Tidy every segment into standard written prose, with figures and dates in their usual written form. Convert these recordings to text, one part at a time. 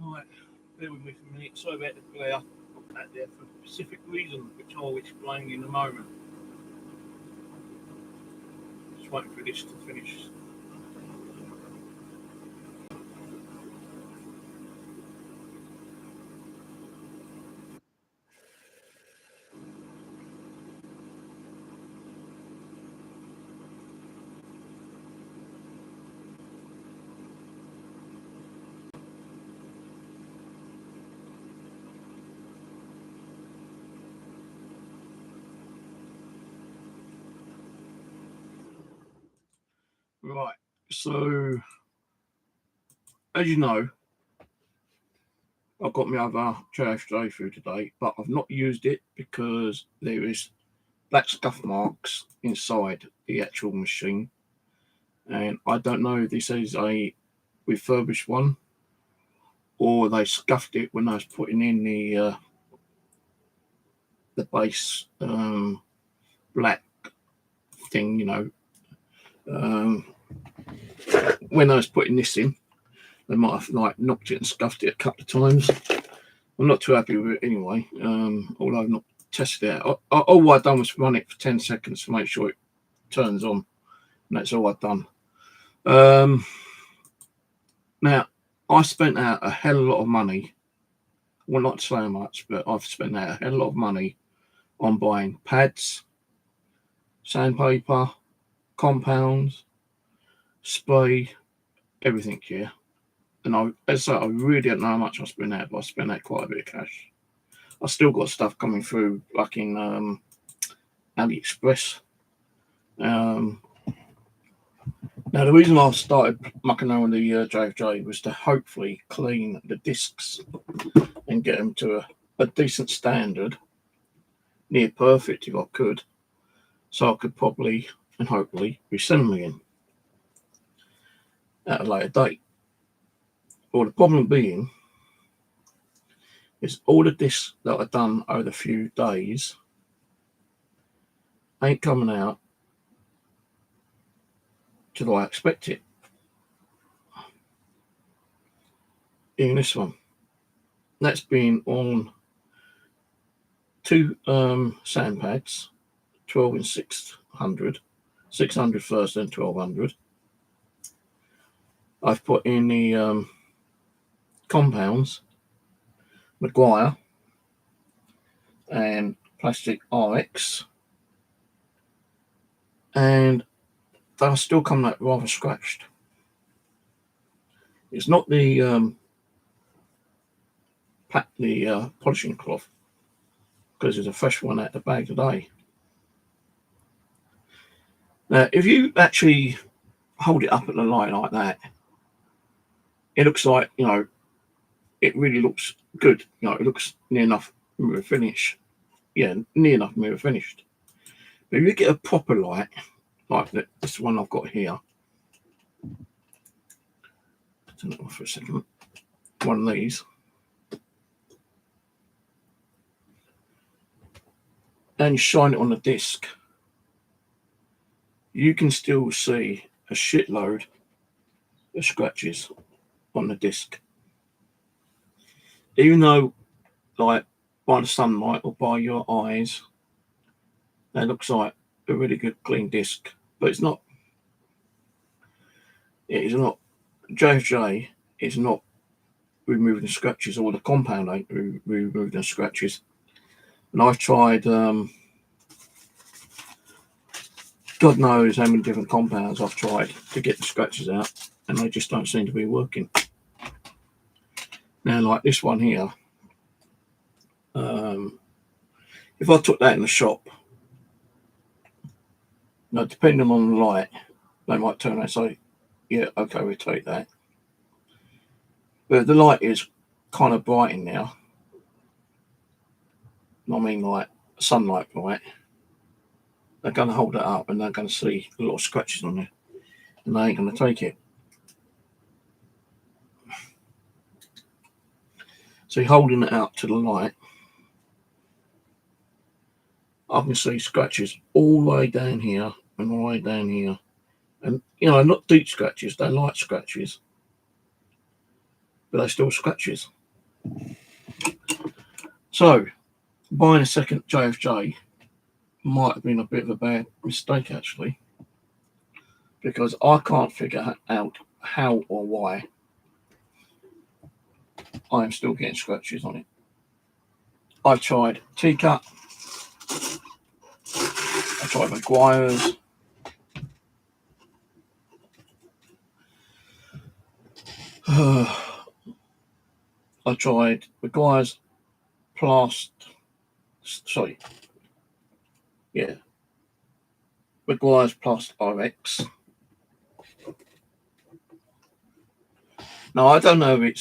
Right, bear with me for a minute. Sorry about the glare. I've got that there for a specific reason, which I'll explain in a moment. Just waiting for this to finish. Right, so as you know, I've got my other JFJ through today, but I've not used it because there is black scuff marks inside the actual machine, and I don't know if this is a refurbished one or they scuffed it when I was putting in the base black thing, you know. When I was putting this in, they might have like knocked it and scuffed it a couple of times. I'm not too happy with it anyway, although I've not tested it out. All I've done was run it for 10 seconds to make sure it turns on, and that's all I've done. Now, I spent out a hell of a lot of money. Well, not so much, but I've spent out a hell of a lot of money on buying pads, sandpaper, compounds, spray, everything here. And as I really don't know how much I spent out, but I spent out quite a bit of cash. I still got stuff coming through like in AliExpress. Now the reason I started mucking around with the JFJ was to hopefully clean the discs and get them to a decent standard, near perfect if I could, so I could probably and hopefully resend them again at a later date. Well, the problem being is all the discs that I've done over a few days ain't coming out till I expect it. Even this one, that's been on two sand pads, 12 and 600, 600 first, then 1200. I've put in the compounds, Maguire and plastic RX, and they are still coming out rather scratched. It's not the polishing cloth, because there's a fresh one out the bag today. Now, if you actually hold it up at the light like that, it looks like, you know, it really looks good. You know, it looks near enough mirror finish. Yeah, near enough mirror finished. But if you get a proper light, like this one I've got here, turn it off for a second, one of these, and shine it on the disc, you can still see a shitload of scratches on the disc. Even though, like, by the sunlight or by your eyes, that looks like a really good clean disc, but it's not. It is not. JFJ is not removing the scratches, or the compound ain't removing the scratches. And I've tried, God knows how many different compounds I've tried to get the scratches out, and they just don't seem to be working. Now, like this one here, if I took that in the shop, now depending on the light, they might turn around and say, yeah, okay, we'll take that. But the light is kind of bright in now. I mean, like sunlight bright. They're going to hold it up and they're going to see a lot of scratches on it, and they ain't going to take it. So you're holding it out to the light, I can see scratches all the way down here and all the way down here. And, not deep scratches, they're light scratches, but they're still scratches. So, buying a second JFJ might have been a bit of a bad mistake, actually, because I can't figure out how or why I am still getting scratches on it. I've tried Teacup, I tried Maguire's, I tried Maguire's Maguire's Plus RX. Now, I don't know if it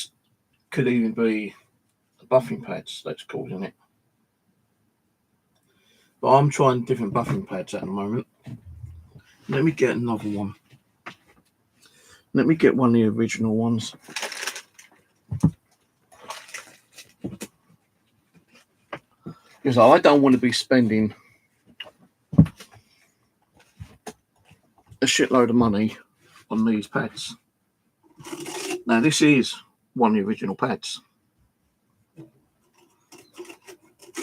could even be the buffing pads that's causing it. But I'm trying different buffing pads at the moment. Let me get another one. Let me get one of the original ones. Because I don't want to be spending a shitload of money on these pads. Now, this is one of the original pads.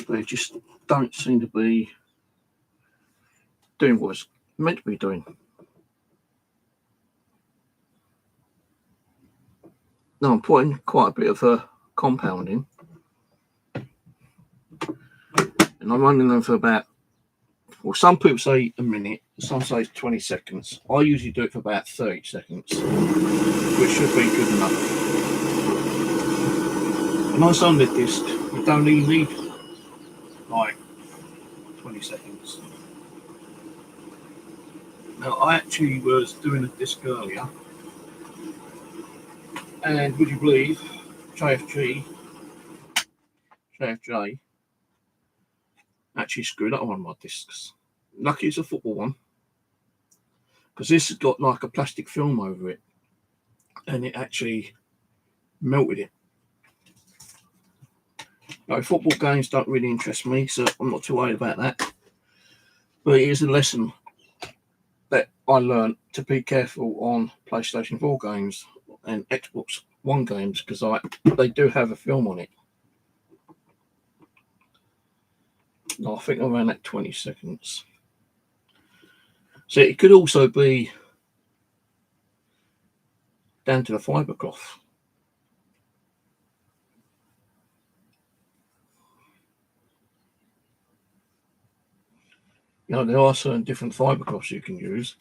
They just don't seem to be doing what it's meant to be doing. Now, I'm putting quite a bit of compound in. And I'm running them for about, well, some people say a minute, some say 20 seconds. I usually do it for about 30 seconds, which should be good enough. And on some of the disc, you don't even need like 20 seconds. Now, I actually was doing a disc earlier, and would you believe, JFJ actually screwed up one of my discs. Lucky it's a football one, because this has got like a plastic film over it, and it actually melted it. Now, football games don't really interest me, so I'm not too worried about that. But it is a lesson that I learned to be careful on PlayStation 4 games and Xbox One games, because they do have a film on it. No, I think around that 20 seconds. So it could also be down to the fibre cloth. You know, there are certain different fibre cloths you can use.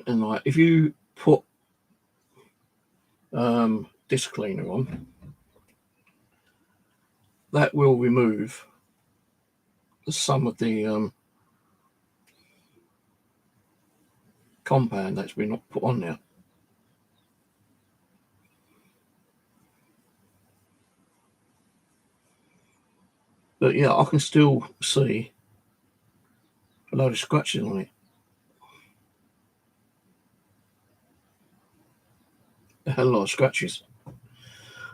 And like, if you put disc cleaner on, that will remove some of the compound that's been put on there. But yeah, I can still see a load of scratches on it. A hell of a lot of scratches.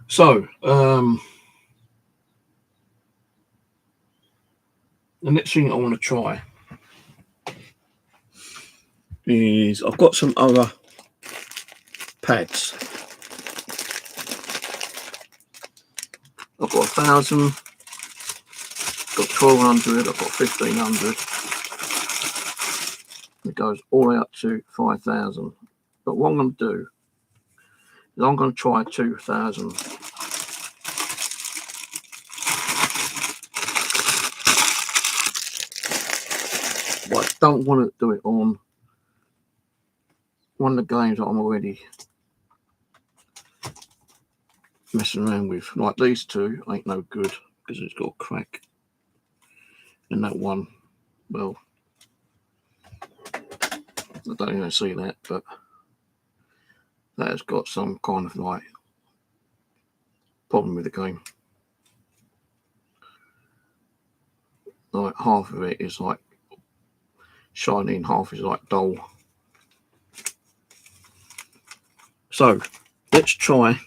So, the next thing I want to try is, I've got some other pads. I've got 1,000, got 1,200, I've got 1,500. It goes all the way up to 5,000. But what I'm going to do is I'm going to try 2,000. But I don't want to do it on one of the games that I'm already messing around with. Like these two ain't no good because it's got a crack. And that one, well, I don't even see that, but that has got some kind of like problem with the game. Like half of it is like shiny and half is like dull. So let's try.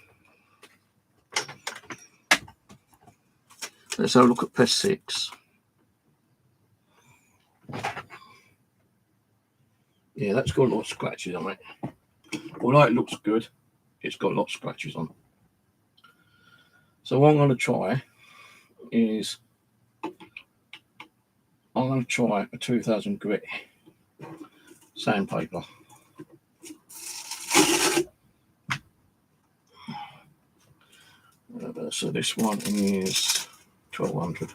Let's have a look at PES 6. Yeah, that's got a lot of scratches on it. Although it looks good, it's got lots of scratches on. So what I'm going to try is I'm going to try a 2000 grit sandpaper. So this one is 1200.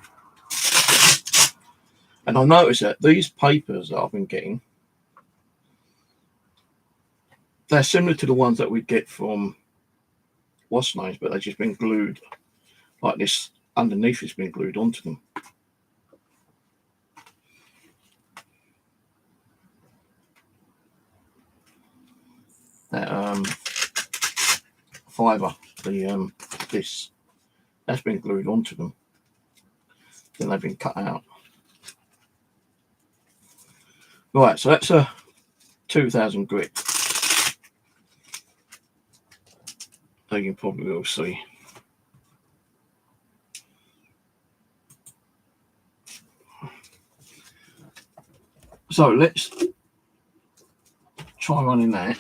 And I've noticed that these papers that I've been getting, they're similar to the ones that we get from what's names, but they've just been glued like this. Underneath it's been glued onto them. That fibre, this, that's been glued onto them. Then they've been cut out. Right, so that's a 2000 grit. You can probably all see. So let's try running that.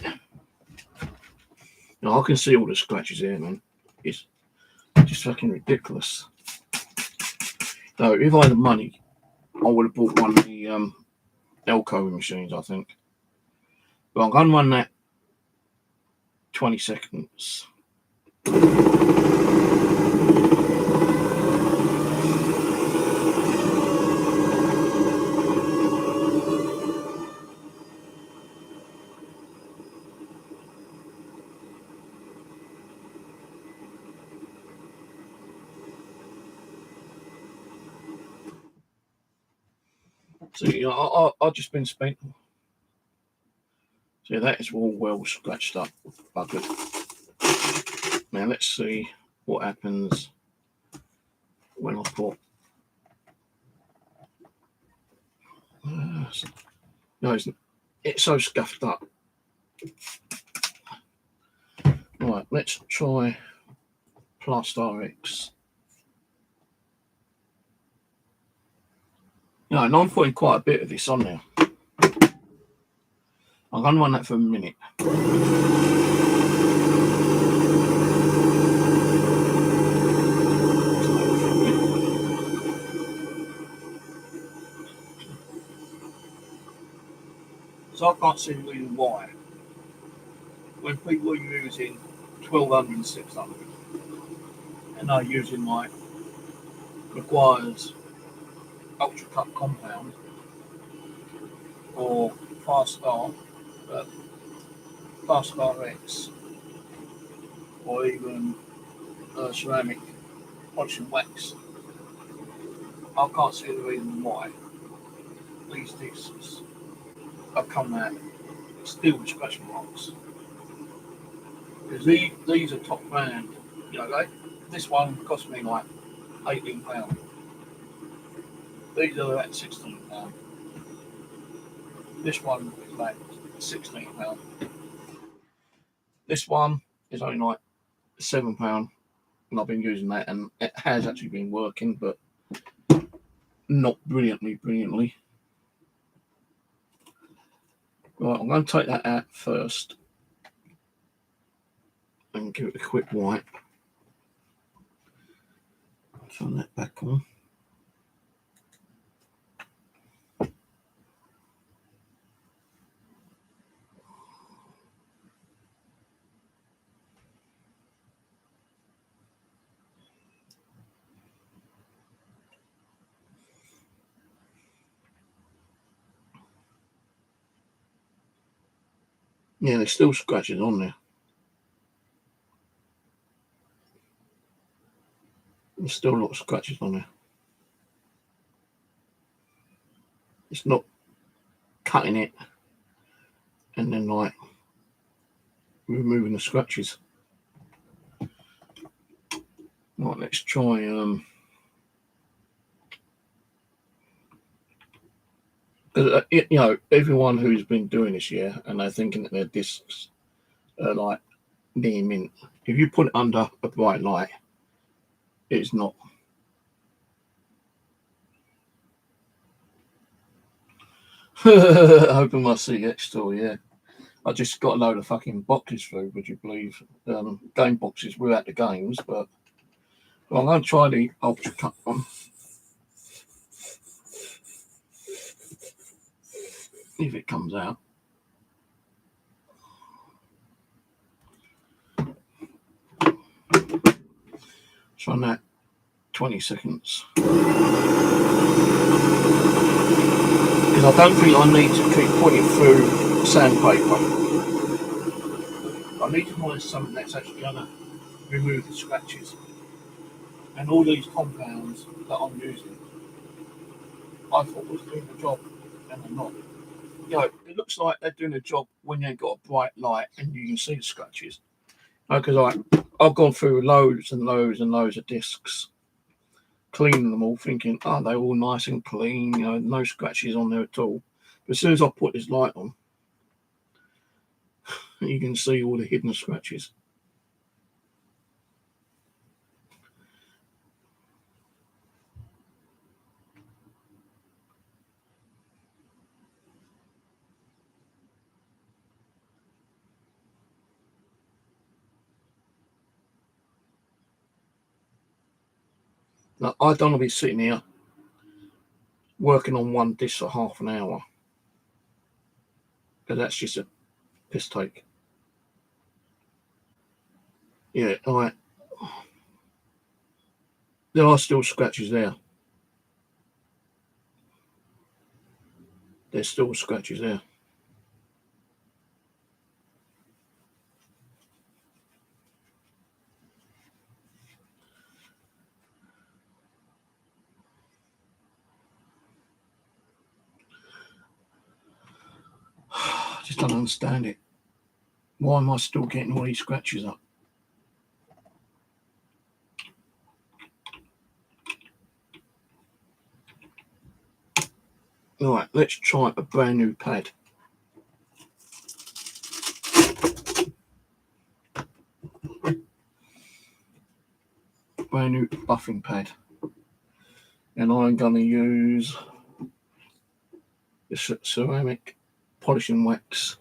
Now I can see all the scratches here, man. It's just fucking ridiculous. So if I had the money, I would have bought one of the Elko machines, I think. But I'm going to run that 20 seconds. So you know, I've just been spent. So that is all well scratched up, buggered. Now let's see what happens when I put. No, it's so scuffed up. Right, let's try Plus-RX. No, I'm putting quite a bit of this on now. I'm going to run that for a minute. So I can't see the reason why, when people are using 1200 and 600 and are using like requires ultra cut compound or Plus-RX or even ceramic polish and wax, I can't see the reason why these discs have come out still with scratch marks. Because these are top brand, you know, this one cost me like £18. These are at £16. This one is like £16. This one is only like £7, and I've been using that, and it has actually been working, but not brilliantly. Right, I'm going to take that out first and give it a quick wipe. Turn that back on. Yeah, there's still scratches on there. There's still a lot of scratches on there. It's not cutting it and then like removing the scratches. Right, let's try you know, everyone who's been doing this year and they're thinking that their discs are like near mint, if you put it under a bright light, it's not. Open my CX store, yeah. I just got a load of fucking boxes through, would you believe? Game boxes without the games, but well, I'm going to try the Ultra Cut one. If it comes out. Try that 20 seconds. Because I don't think I need to keep putting it through sandpaper. I need to find something that's actually going to remove the scratches. And all these compounds that I'm using, I thought was doing the job, and they're not. You know, it looks like they're doing a job when you've got a bright light and you can see the scratches. Because I've gone through loads and loads and loads of discs, cleaning them all, thinking, oh, they're all nice and clean, you know, no scratches on there at all. But as soon as I put this light on, you can see all the hidden scratches. Now, I don't want to be sitting here working on one disc for half an hour, because that's just a piss take. Yeah, all right. There are still scratches there. There's still scratches there. I just don't understand it. Why am I still getting all these scratches up? All right, let's try a brand new pad. Brand new buffing pad. And I'm going to use this ceramic polishing wax.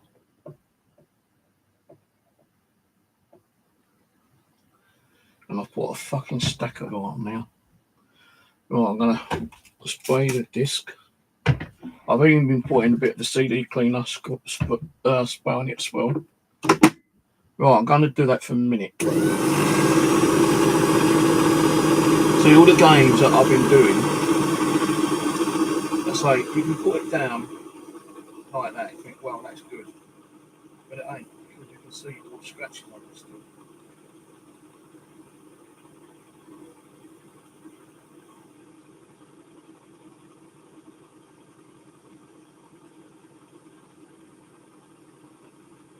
And I've put a fucking stack of it on now. Right, I'm going to spray the disc. I've even been putting a bit of the CD cleaner, spraying it as well. Right, I'm going to do that for a minute. See, all the games that I've been doing, it's like you can put it down like that, you think, well, that's good. But it ain't, because you can see all the scratching on it still.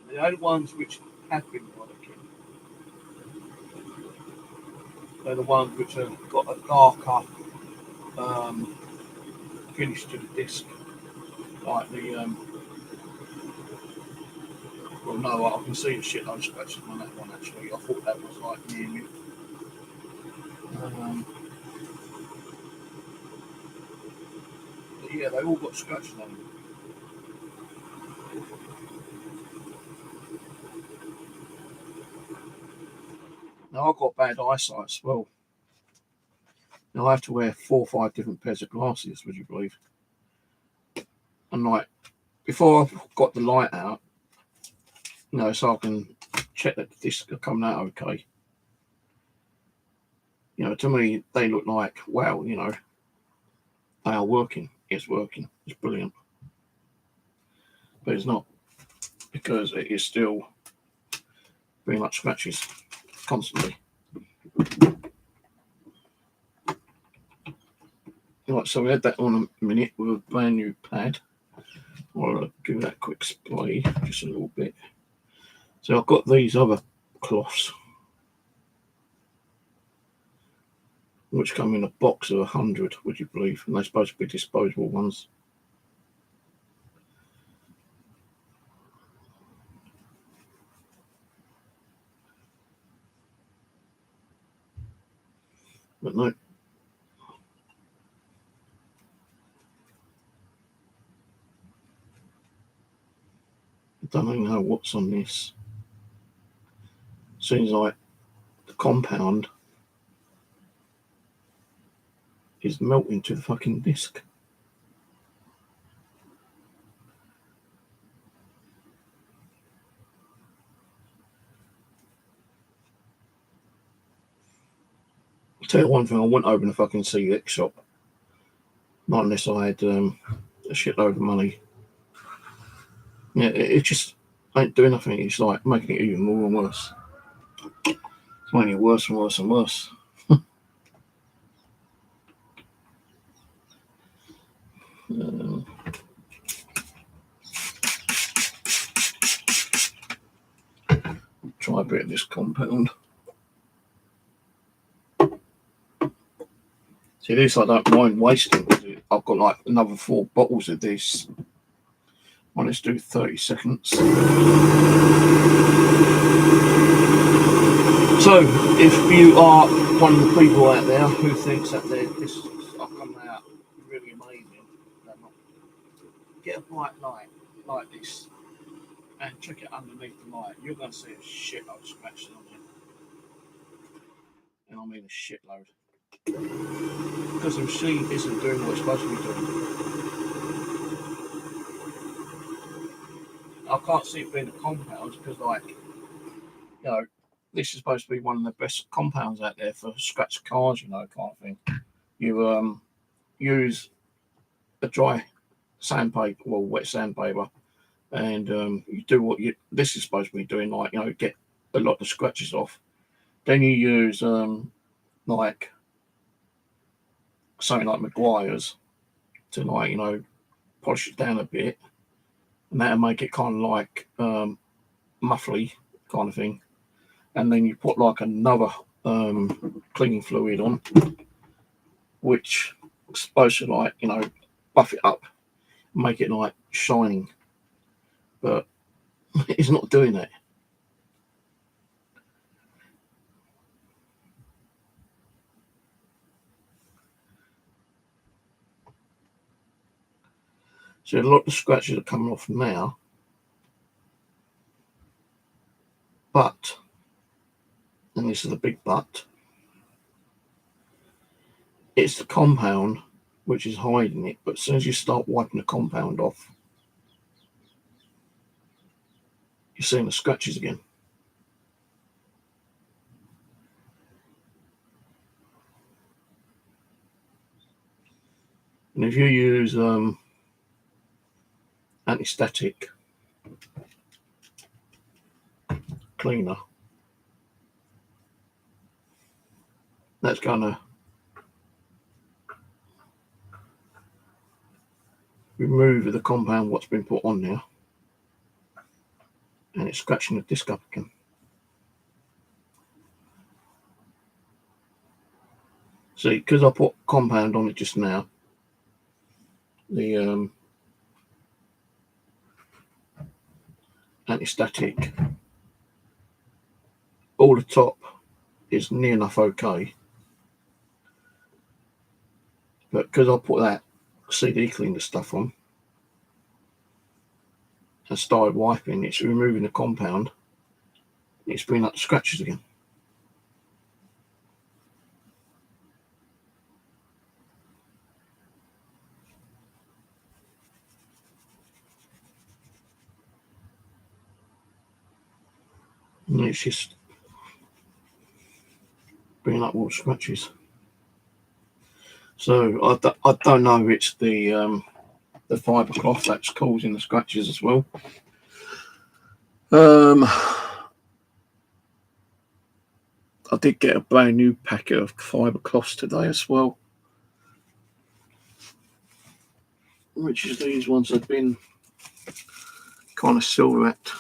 The only ones which have been working, they're the ones which have got a darker finish to the disc, like the well, no, I can see the shitload of scratches on that one actually. I thought that was like near me. But yeah, they all got scratches on them. Now I've got bad eyesight as well. Now I have to wear 4 or 5 different pairs of glasses, would you believe? And like, before I've got the light out, you know, so I can check that the discs are coming out okay. You know, to me, they look like, wow, you know, they are working. It's working. It's brilliant. But it's not, because it is still very much scratches constantly. Right, so we had that on a minute with a brand new pad. I'll give that a quick spray, just a little bit. So I've got these other cloths, which come in a box of 100, would you believe? And they're supposed to be disposable ones. But no. I don't even know what's on this. Seems like the compound is melting to the fucking disc. I'll tell you one thing, I wouldn't open a fucking CX shop. Not unless I had a shitload of money. Yeah, it just ain't doing nothing. It's like making it even more and worse. It's making it worse and worse and worse. Try a bit of this compound. See, this I don't mind wasting. I've got like another 4 bottles of this. Well, let's do 30 seconds. So, if you are one of the people out there who thinks that this are coming out really amazing, get a bright light like this and check it underneath the light. You're going to see a shitload of scratches on it. And I mean a shitload. Because the machine isn't doing what it's supposed to be doing. I can't see it being the compounds because, like, you know, this is supposed to be one of the best compounds out there for scratch cars, you know, kind of thing. You use a dry sandpaper, well, wet sandpaper, and you do what this is supposed to be doing, like, you know, get a lot of scratches off. Then you use like something like Maguire's to, like, you know, polish it down a bit, and that'll make it kind of like muffly kind of thing. And then you put like another cleaning fluid on, which is supposed to, like, you know, buff it up, make it like shining, but it's not doing that. So a lot of scratches are coming off now, but, and this is the big but, it's the compound which is hiding it. But as soon as you start wiping the compound off, you're seeing the scratches again. And if you use anti-static cleaner, that's gonna remove the compound what's been put on there, and it's scratching the disc up again. See, because I put compound on it just now, the anti-static, all the top is near enough okay, but because I put that CD cleaner stuff on and started wiping, it's removing the compound, it's bringing up the scratches again. And it's just bringing up all the scratches. So I don't know if it's the fibre cloth that's causing the scratches as well. I did get a brand new packet of fibre cloths today as well, which is these ones have been kind of silver wrapped.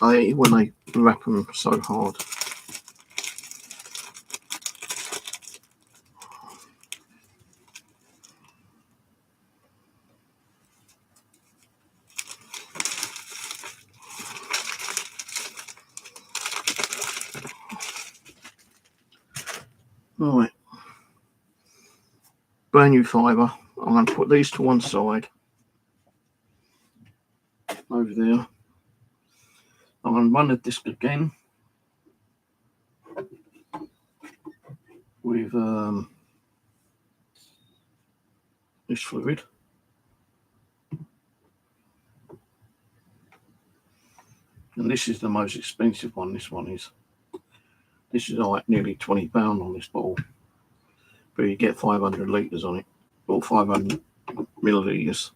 I hate when they wrap them so hard. brand new fibre. I'm going to put these to one side. Over there. I'm going to run the disc again with this fluid. And this is the most expensive one. This one is. This is like nearly £20 on this bottle. But you get 500 litres on it. Or 500 millilitres.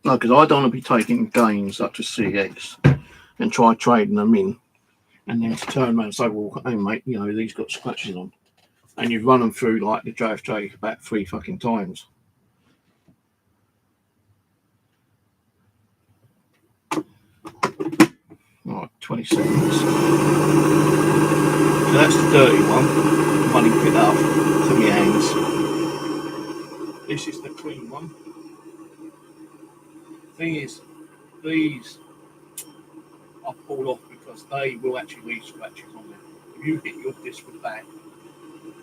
No, because I don't want to be taking games such as CX and try trading them in, and then to turn around and say, well, hey mate, you know, these got scratches on. And you've run them through like the JFJ about 3 fucking times. Right, 20 seconds. So that's the dirty one. Money picked up to my hands. This is the clean one. Thing is, these I pulled off because they will actually leave scratches on there. If you hit your disc with that,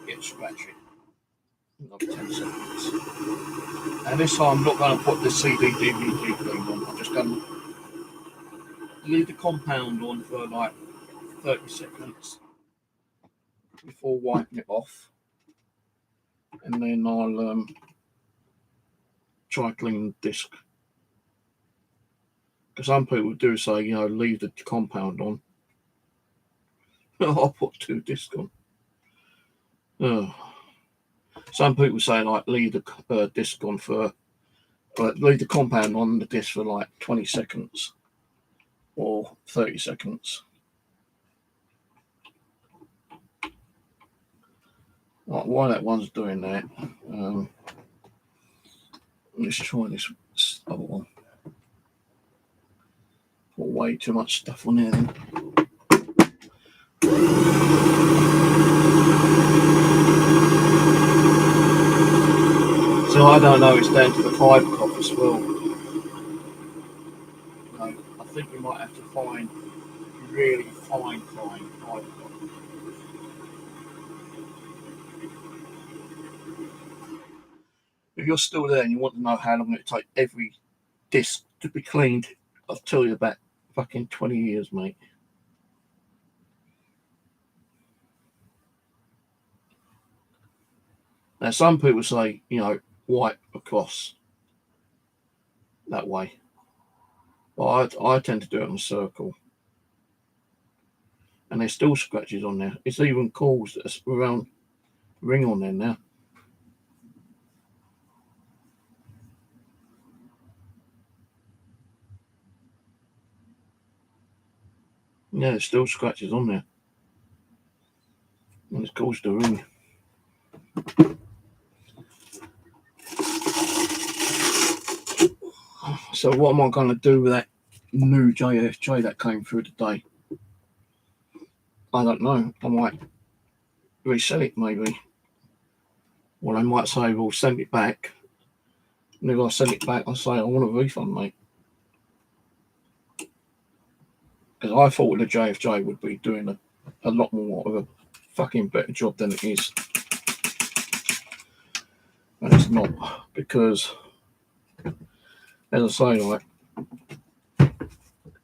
get scratchy. Another 10 seconds. And this time I'm not going to put the CD DVD clean on. I'm just going to leave the compound on for like 30 seconds before wiping it off. And then I'll try clean the disc. Because some people do say, you know, leave the compound on. I'll put 2 discs on. Some people say, like, leave the disc on for, leave the compound on the disc for like 20 seconds or 30 seconds. Like, while that one's doing that, let's try this other one. Put way too much stuff on there then. So I don't know, it's down to the fibre cloth as well. No, I think we might have to find really fine fibre cloth. If you're still there and you want to know how long it takes every disc to be cleaned, I'll tell you about fucking 20 years, mate. Now, some people say, you know, wipe across that way. But I tend to do it in a circle. And there's still scratches on there. It's even caused a round ring on there now. Yeah, there's still scratches on there. And it's caused a ring. So what am I going to do with that new JFJ that came through today? I don't know. I might resell it maybe. Well, I might say, well, send it back. And if I send it back, I say, I want a refund, mate. Because I thought the JFJ would be doing a lot more of a fucking better job than it is. And it's not. Because, as I say, like,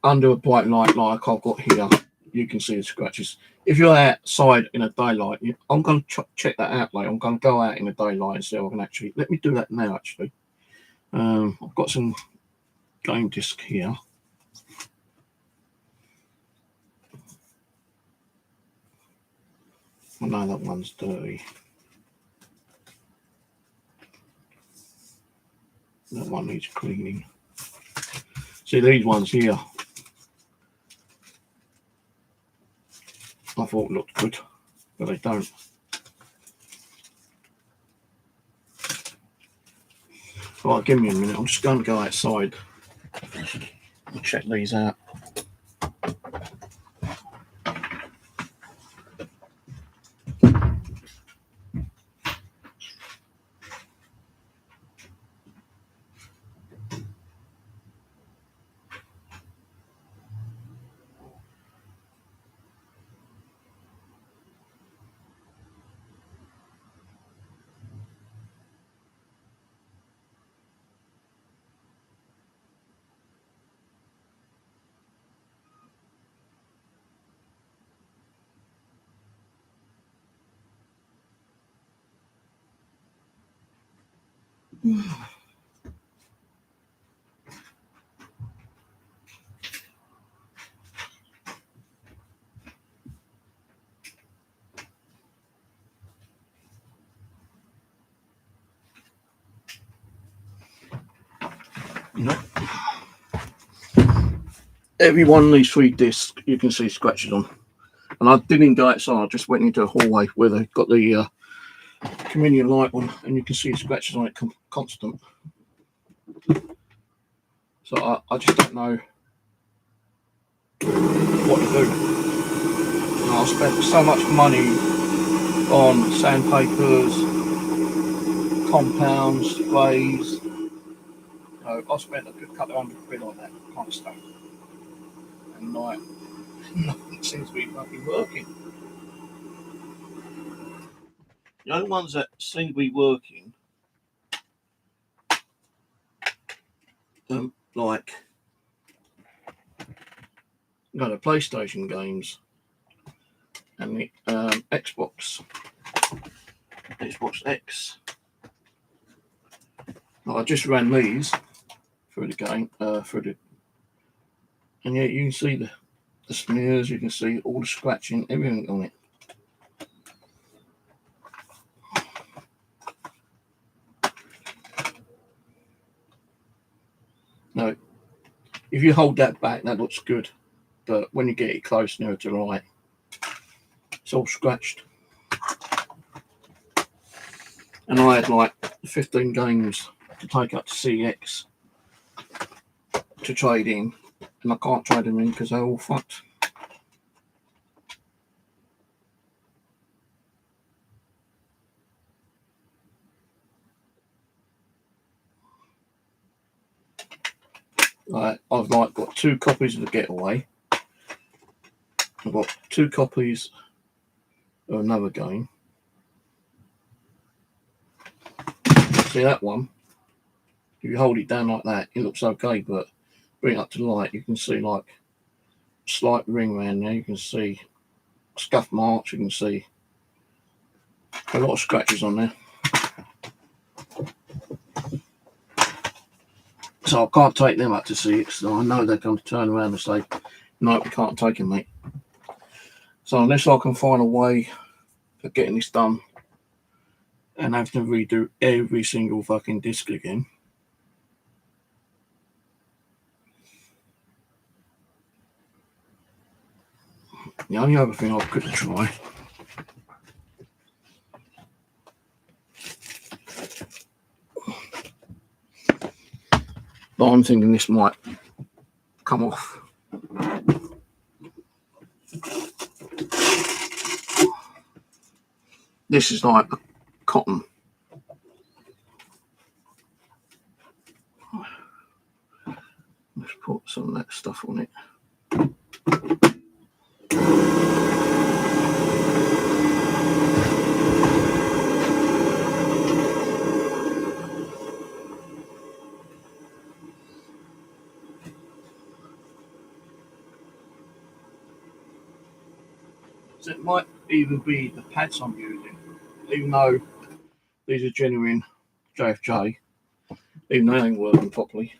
under a bright light like I've got here, you can see the scratches. If you're outside in a daylight, I'm going to check that out later. I'm going to go out in the daylight and see if I can actually, let me do that now actually. I've got some game disc here. I know that one's dirty. That one needs cleaning. See these ones here, I thought looked good, but they don't. Right, give me a minute. I'm just going to go outside and check these out. Every one of these 3 discs you can see scratches on. And I didn't go outside, I just went into a hallway where they've got the communion light on, and you can see scratches on it constant. So I just don't know what to do. And I spent so much money on sandpapers, compounds, sprays. I spent a good couple of £100 on that kind of stuff. And like, nothing seems to be fucking working. The only ones that seem to be working, like, the PlayStation games and the Xbox X. I just ran these through the game, and yeah, you can see the smears, you can see all the scratching, everything on it. Now, if you hold that back, that looks good, but when you get it close near to the light, it's all scratched. And I had like 15 games to take up to CX to trade in, and I can't trade them in because they're all fucked. I've like got 2 copies of the Getaway. I've got 2 copies of another game. See that one? If you hold it down like that, it looks okay, but bring it up to the light, you can see like a slight ring around there. You can see scuff marks. You can see a lot of scratches on there. So I can't take them up to see it. So I know they're going to turn around and say, "No, we can't take them, mate." So unless I can find a way of getting this done and have to redo every single fucking disc again, the only other thing I could try but I'm thinking this might come off. This is like cotton. Let's put some of that stuff on it. So it might even be the pads I'm using, even though these are genuine JFJ, even though they ain't working properly.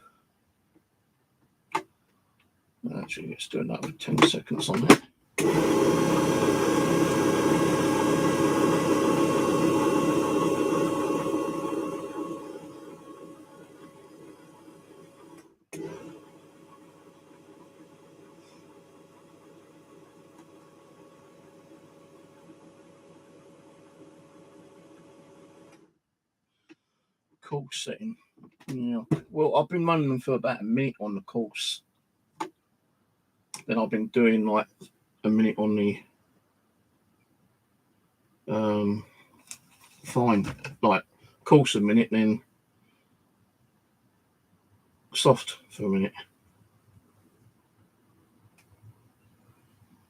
Actually, let's do another 10 seconds on that. Course setting. Yeah. Well, I've been running them for about a minute on the course. Then I've been doing like a minute on the fine, like course a minute, then soft for a minute.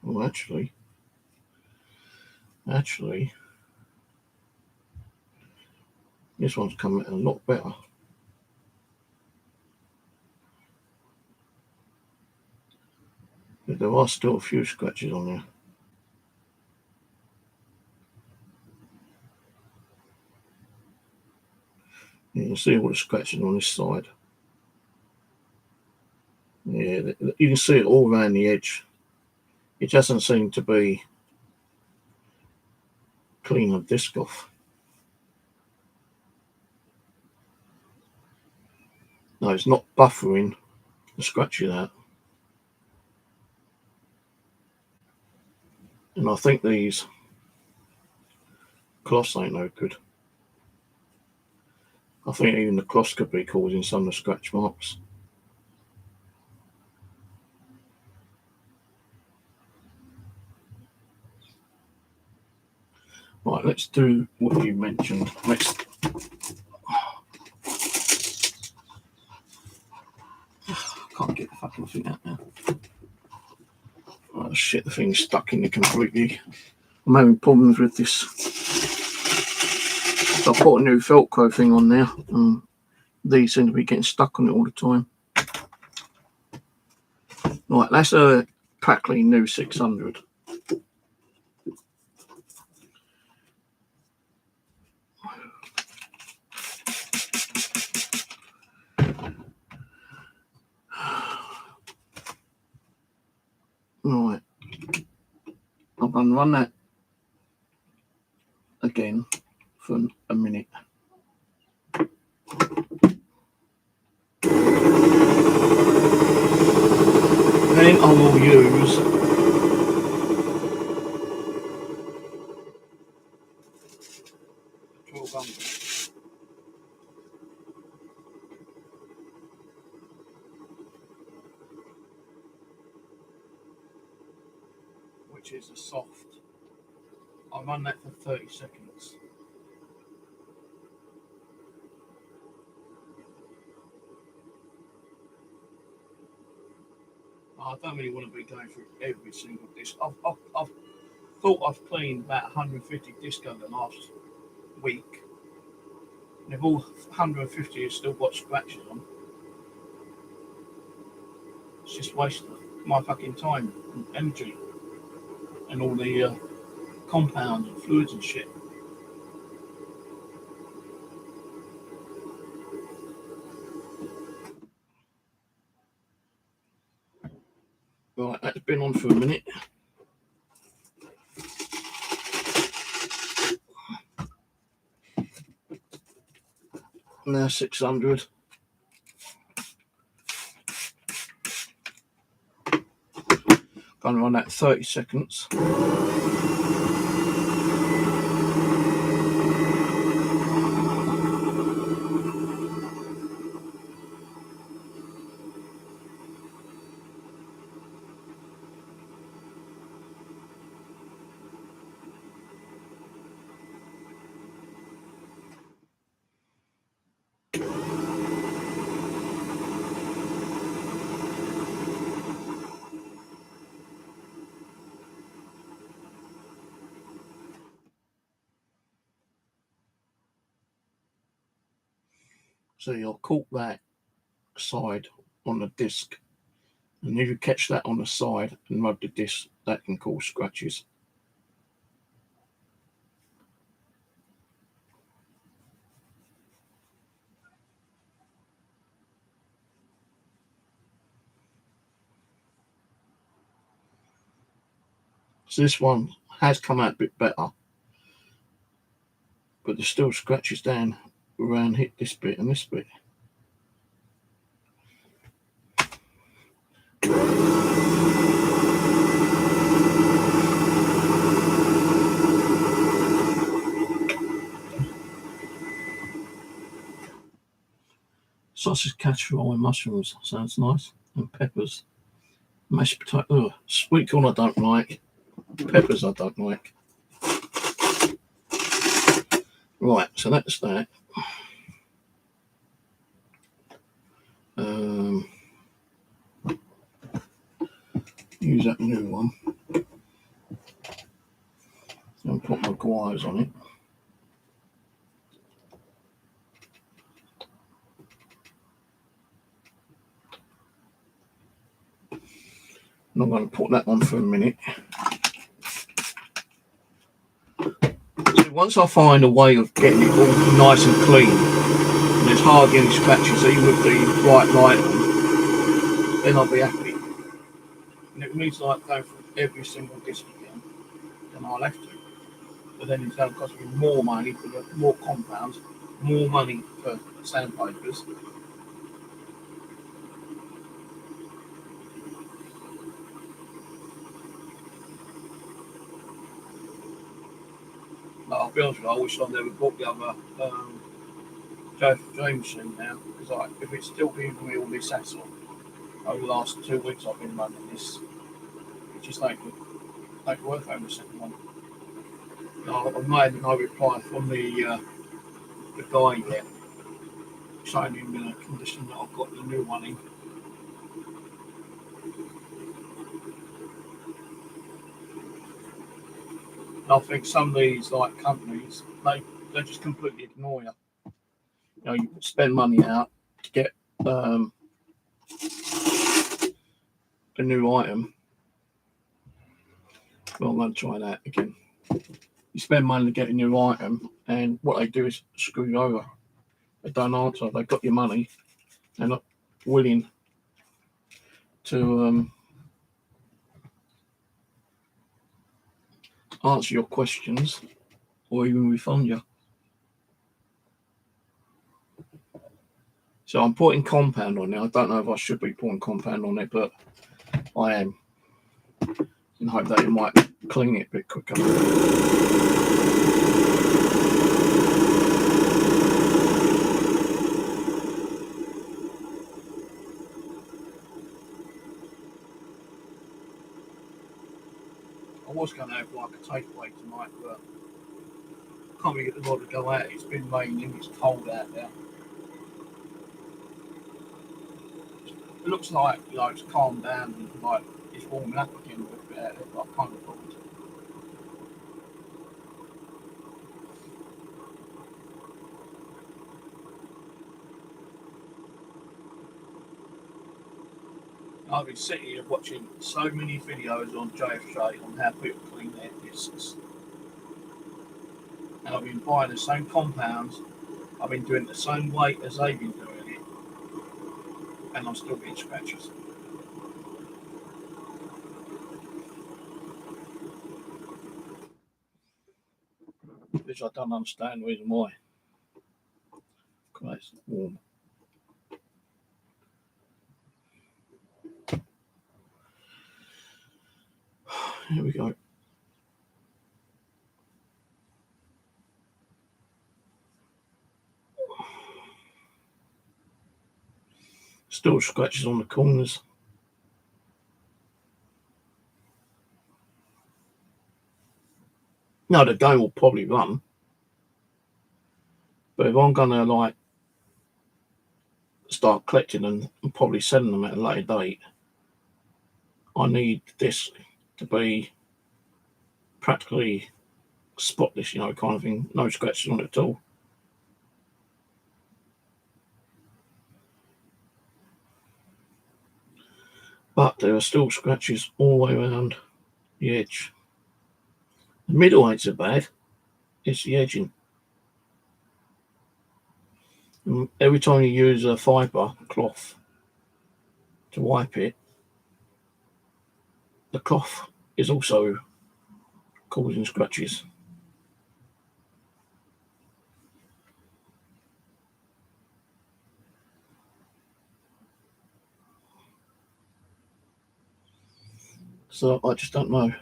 Well, actually, this one's coming a lot better. But there are still a few scratches on there. You can see all the scratches on this side. Yeah, you can see it all around the edge. It doesn't seem to be cleaning the disc off. No, it's not buffering the scratches out. And I think these cloths ain't no good. I think even the cloths could be causing some of the scratch marks. Right, let's do what you mentioned. Can't get the fucking thing out now. Oh shit, the thing's stuck in it completely. I'm having problems with this. So I put a new Velcro thing on there, and these seem to be getting stuck on it all the time. Right, that's a practically new 600. Right, I'm going to run that again for a minute. Then I will use which is a soft. I'll run that for 30 seconds. I don't really want to be going through every single disc. I've thought I've cleaned about 150 discs over the last week. And if all 150 has still got scratches on, it's just wasting my fucking time and energy and all the compounds and fluids and shit. Right, that's been on for a minute. Now 600. Going to run that 30 seconds. So you'll caught that side on the disc, and if you catch that on the side and rub the disc, that can cause scratches. So this one has come out a bit better, but there's still scratches down around hit this bit and this bit. Sausage casserole and mushrooms sounds nice, and peppers. Mashed potato. Oh, sweet corn I don't like. Peppers I don't like. Right, so that's that. Use that new one. I'll put my Guires on it. And I'm going to put that on for a minute. So once I find a way of getting it all nice and clean, hardly any scratches, even with the bright light on, then I'll be happy. And it means like going through every single disc again, then I'll have to. But then it's going to cost me more money for the more compounds, more money for sandpapers. But I'll be honest with you, I wish I'd never bought the other JFJ machine now, because like, if it's still giving me all this hassle over the last 2 weeks I've been running this, it just ain't worth having a second one. No, I've made no reply from the guy yet, showing him the condition that I've got the new one in. And I think some of these like companies, they just completely ignore you. You know, you spend money out to get a new item. Well, I'm going to try that again. You spend money to get a new item, and what they do is screw you over. They don't answer. They've got your money. They're not willing to answer your questions or even refund you. So I'm putting compound on it. I don't know if I should be putting compound on it, but I am. And hope that it might clean it a bit quicker. I was going to have like a takeaway tonight, but I can't really get the water to go out. It's been raining, it's cold out there. It looks like, you know, it's calmed down and like it's warming up again a little bit out there, but I can't afford it. I've been sitting here watching so many videos on JFJ on how people clean their discs. And I've been buying the same compounds, I've been doing it the same way as they've been doing it, and I'm still getting scratches. Which I don't understand the reason why. It's warm. Here we go. Still scratches on the corners. No, the game will probably run. But if I'm gonna like start collecting them and probably selling them at a later date, I need this to be practically spotless, you know, kind of thing. No scratches on it at all. But there are still scratches all the way around the edge. The middle ain't so bad. It's the edging. And every time you use a fibre cloth to wipe it, the cloth is also causing scratches. So I just don't know.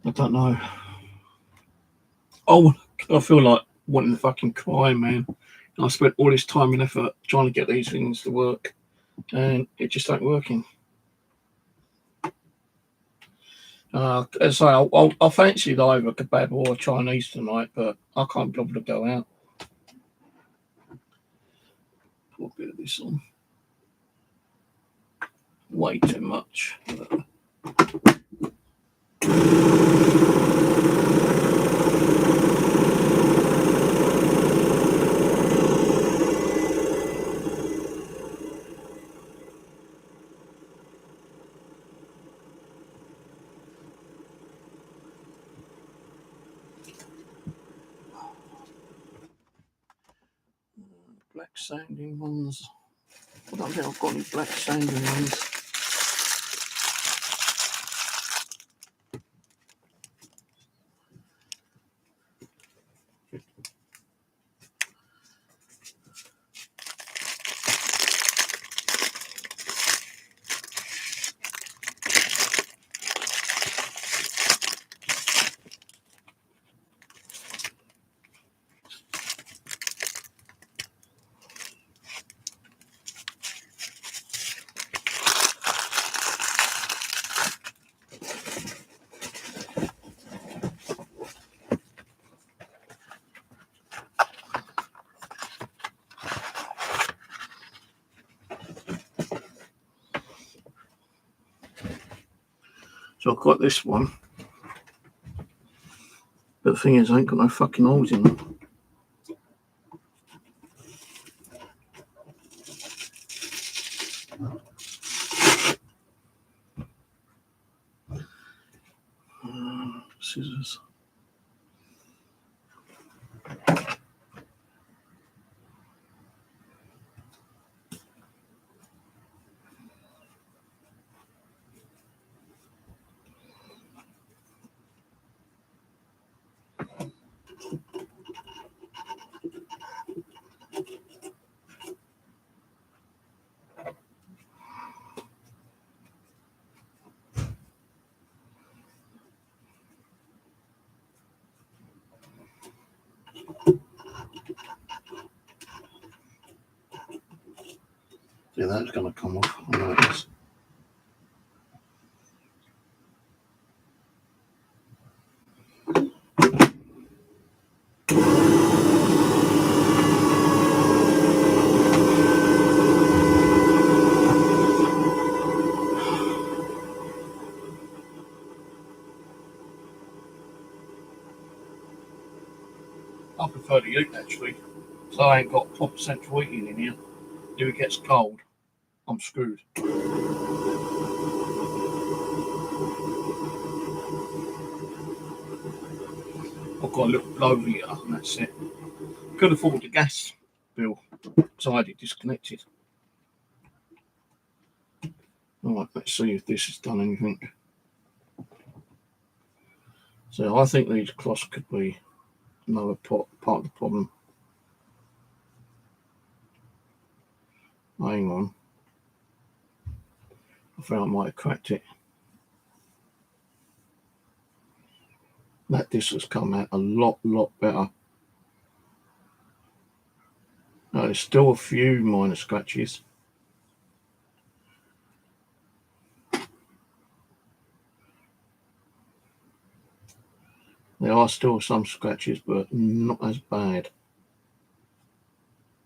I don't know. Oh, I feel like wanting to fucking cry, man. I spent all this time and effort trying to get these things to work, and it just ain't working. As I say, I'll fancy either a kebab or a Chinese tonight, but I can't bother to go out. Put a bit of this on. Way too much. black sanding ones. I don't think I've got any black sanding ones. So I've got this one, but the thing is I ain't got no fucking holes in them. Scissors. Yeah, that's going to come off. I know it is. I prefer the heat actually, so I ain't got proper central heating in here. If it gets cold, I'm screwed. I've got a little blow heater and that's it. Could afford the gas bill, so I had it disconnected. Alright, let's see if this has done anything. So I think these cloths could be another part of the problem. Hang on. I think I might have cracked it. That disc has come out a lot better. Now, there's still a few minor scratches. There are still some scratches, but not as bad.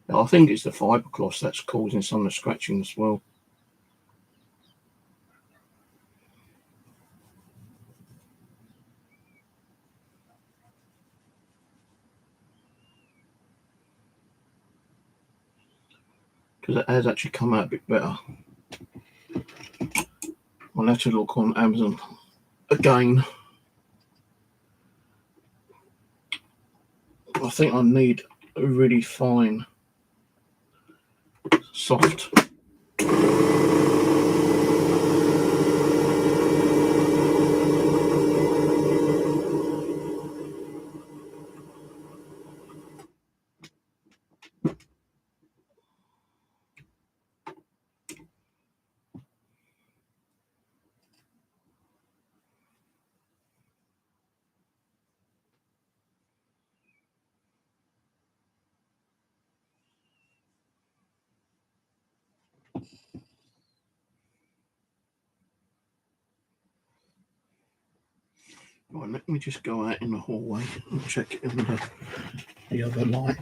Now, I think it's the fiberglass that's causing some of the scratching as well. Because it has actually come out a bit better. I'll have to look on Amazon again. I think I need a really fine, soft. Right, let me just go out in the hallway and check it in the other light.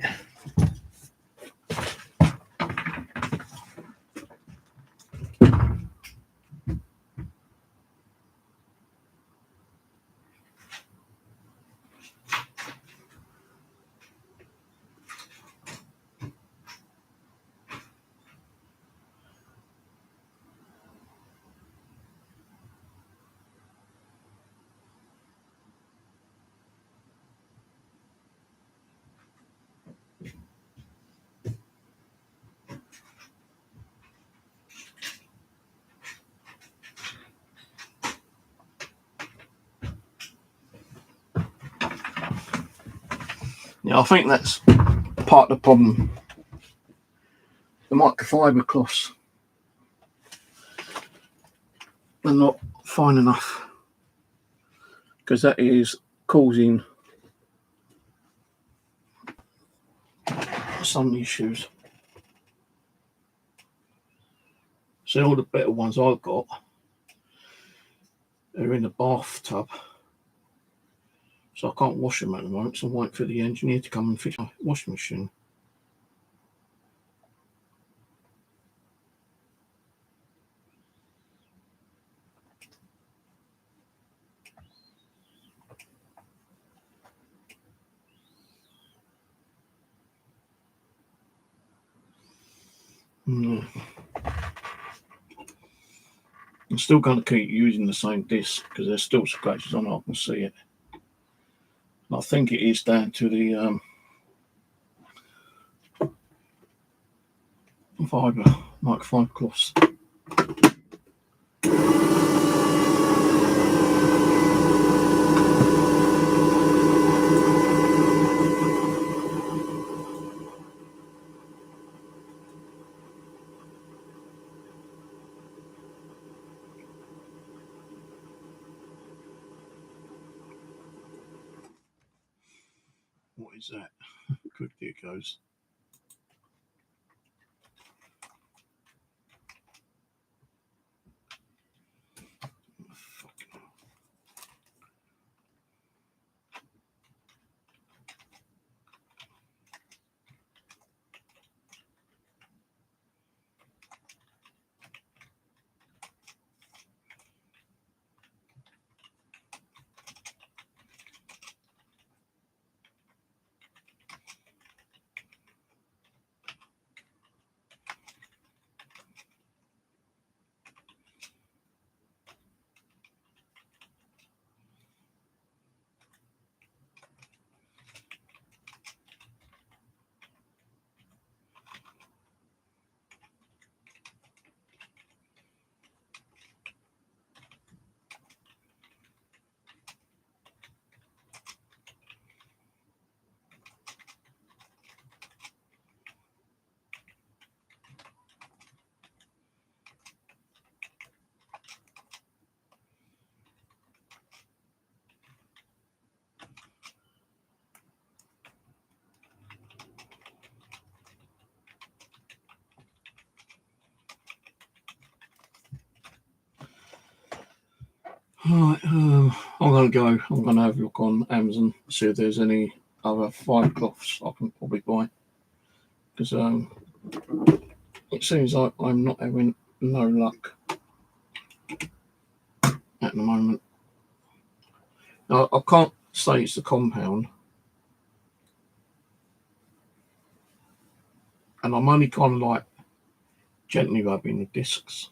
Yeah, I think that's part of the problem. The microfiber cloths are not fine enough, because that is causing some issues. So all the better ones I've got are in the bathtub, so I can't wash them at the moment, so I'm waiting for the engineer to come and fix my washing machine. I'm still going to keep using the same disc because there's still scratches on it. I can see it. And I think it is down to the microfiber cloths. What is that? Quickly it goes. Right, I'm going to have a look on Amazon, see if there's any other fibre cloths I can probably buy, because it seems like I'm not having no luck at the moment. Now, I can't say it's the compound, and I'm only kind of like gently rubbing the discs,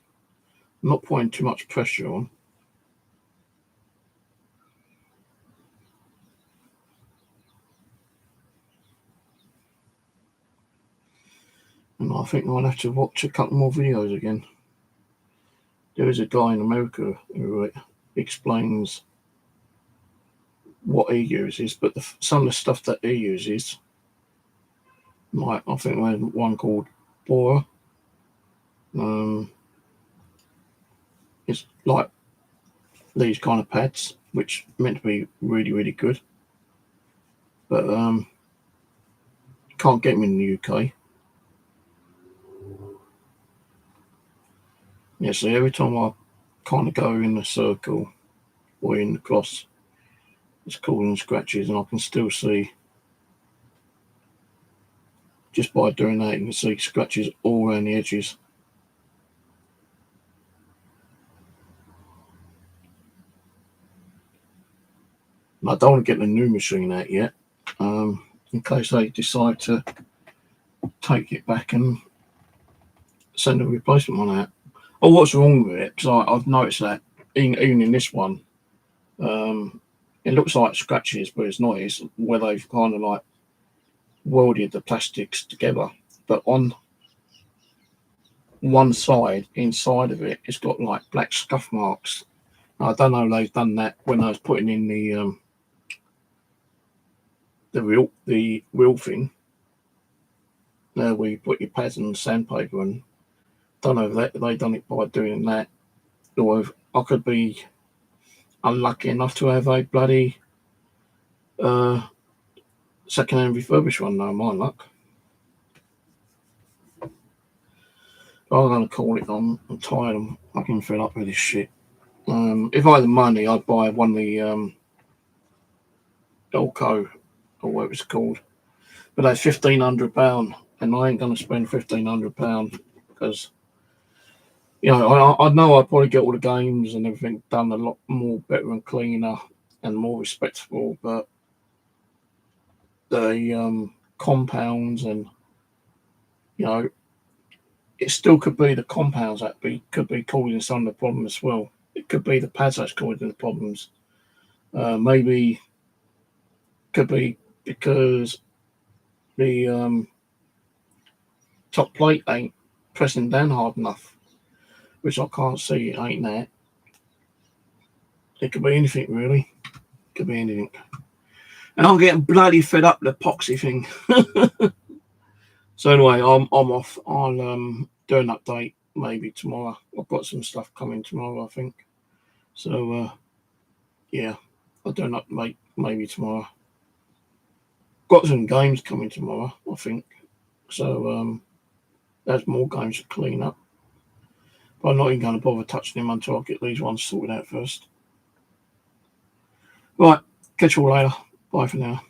I'm not putting too much pressure on. And I think I'll have to watch a couple more videos again. There is a guy in America who explains what he uses, but some of the stuff that he uses, like I think there's one called Bora. It's like these kind of pads, which are meant to be really, really good, but can't get them in the UK. Yeah, so every time I kind of go in a circle or in the cross, it's causing scratches, and I can still see, just by doing that, you can see scratches all around the edges. And I don't want to get the new machine out yet, in case they decide to take it back and send a replacement one out. Oh, what's wrong with it? Because I've noticed that even in this one, it looks like scratches, but it's not. It's where they've kind of like welded the plastics together, but on one side, inside of it, it's got like black scuff marks. I don't know, they've done that when I was putting in the wheel thing. Where you put your pads and sandpaper, and don't know if they done it by doing that, or if I could be unlucky enough to have a bloody second-hand refurbished one. No, my luck. I'm going to call it on. I'm tired. I'm fucking fed up with this shit. If I had the money, I'd buy one of the Elco, or what it's called. But that's £1,500, and I ain't going to spend £1,500 because, you know, I know I'd probably get all the games and everything done a lot more better and cleaner and more respectable, but the compounds and, you know, it still could be the compounds that could be causing some of the problem as well. It could be the pads that's causing the problems. Maybe could be because the top plate ain't pressing down hard enough, which I can't see. It ain't that. It could be anything, really. Could be anything. And I'm getting bloody fed up with the epoxy thing. So anyway, I'm off. I'll do an update maybe tomorrow. I've got some stuff coming tomorrow, I think. So yeah, I'll do an update maybe tomorrow. Got some games coming tomorrow, I think. So there's more games to clean up. But I'm not even going to bother touching them until I get these ones sorted out first. Right, catch you all later. Bye for now.